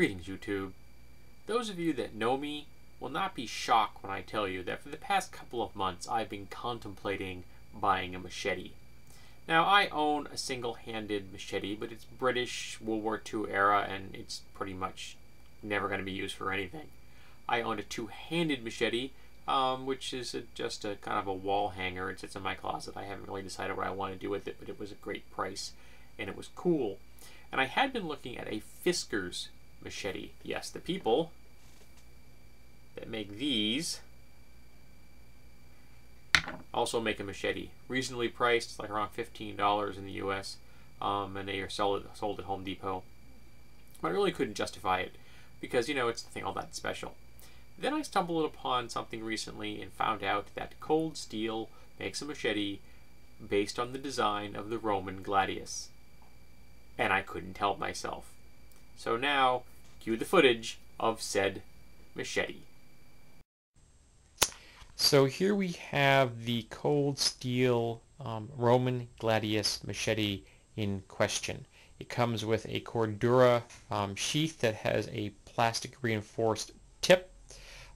Greetings, YouTube. Those of you that know me will not be shocked when I tell you that for the past couple of months I've been contemplating buying a machete. Now, I own a single-handed machete, but it's British World War II era and it's pretty much never going to be used for anything. I own a two-handed machete, which is just a kind of a wall hanger. It sits in my closet. I haven't really decided what I want to do with it, but it was a great price and it was cool. And I had been looking at a Fisker's machete. Yes, the people that make these also make a machete. Reasonably priced, like around $15 in the US, and they are sold at Home Depot. But I really couldn't justify it because, you know, it's nothing all that special. Then I stumbled upon something recently and found out that Cold Steel makes a machete based on the design of the Roman Gladius. And I couldn't help myself. So now, cue the footage of said machete. So here we have the Cold Steel Roman Gladius machete in question. It comes with a Cordura sheath that has a plastic reinforced tip,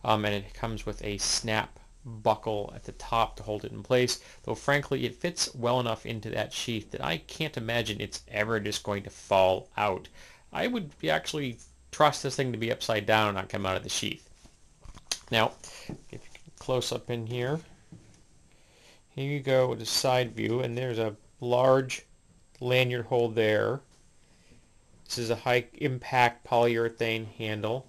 and it comes with a snap buckle at the top to hold it in place, though frankly it fits well enough into that sheath that I can't imagine it's ever just going to fall out. I would actually trust this thing to be upside down and not come out of the sheath. Now, if you can close up in here, here you go with a side view, and there's a large lanyard hole there. This is a high impact polyurethane handle.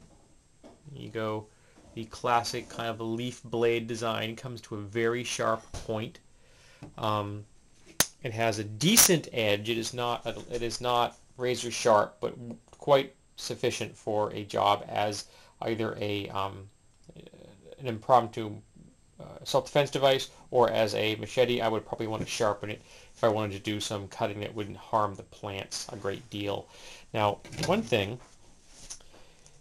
There you go. The classic kind of a leaf blade design comes to a very sharp point. It has a decent edge. It is not razor sharp, but quite sufficient for a job as either an impromptu self-defense device or as a machete. I would probably want to sharpen it if I wanted to do some cutting that wouldn't harm the plants a great deal. Now, one thing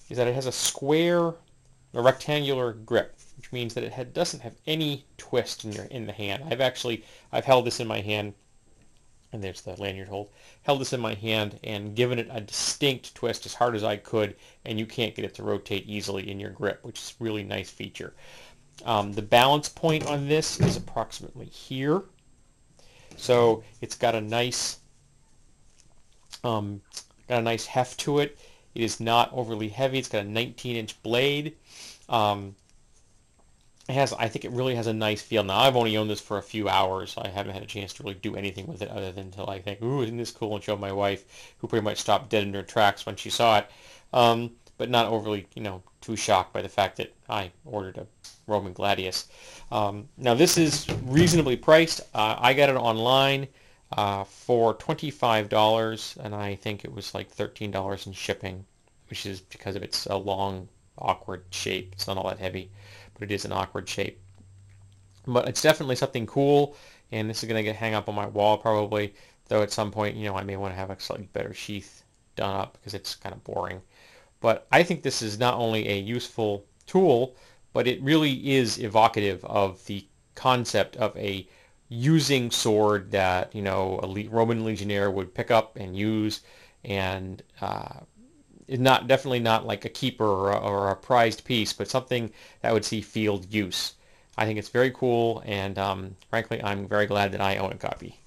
is that it has a rectangular grip, which means that it doesn't have any twist in the hand. I've held this in my hand, and there's the lanyard hold. Held this in my hand and given it a distinct twist as hard as I could, and you can't get it to rotate easily in your grip, which is a really nice feature. The balance point on this is approximately here, so it's got a nice heft to it. It is not overly heavy. It's got a 19-inch blade. I think it really has a nice feel. Now, I've only owned this for a few hours. I haven't had a chance to really do anything with it other than to like think, ooh, isn't this cool, and show my wife, who pretty much stopped dead in her tracks when she saw it. But not overly, too shocked by the fact that I ordered a Roman Gladius. Now, this is reasonably priced. I got it online for $25, and I think it was like $13 in shipping, which is because of its long, awkward shape. It's not all that heavy, but it is an awkward shape. But it's definitely something cool, and this is going to hang up on my wall probably, though at some point, I may want to have a slightly better sheath done up because it's kind of boring. But I think this is not only a useful tool, but it really is evocative of the concept of a using sword that, a Roman legionnaire would pick up and use, and is definitely not like a keeper or a prized piece, but something that would see field use. I think it's very cool, and frankly, I'm very glad that I own a copy.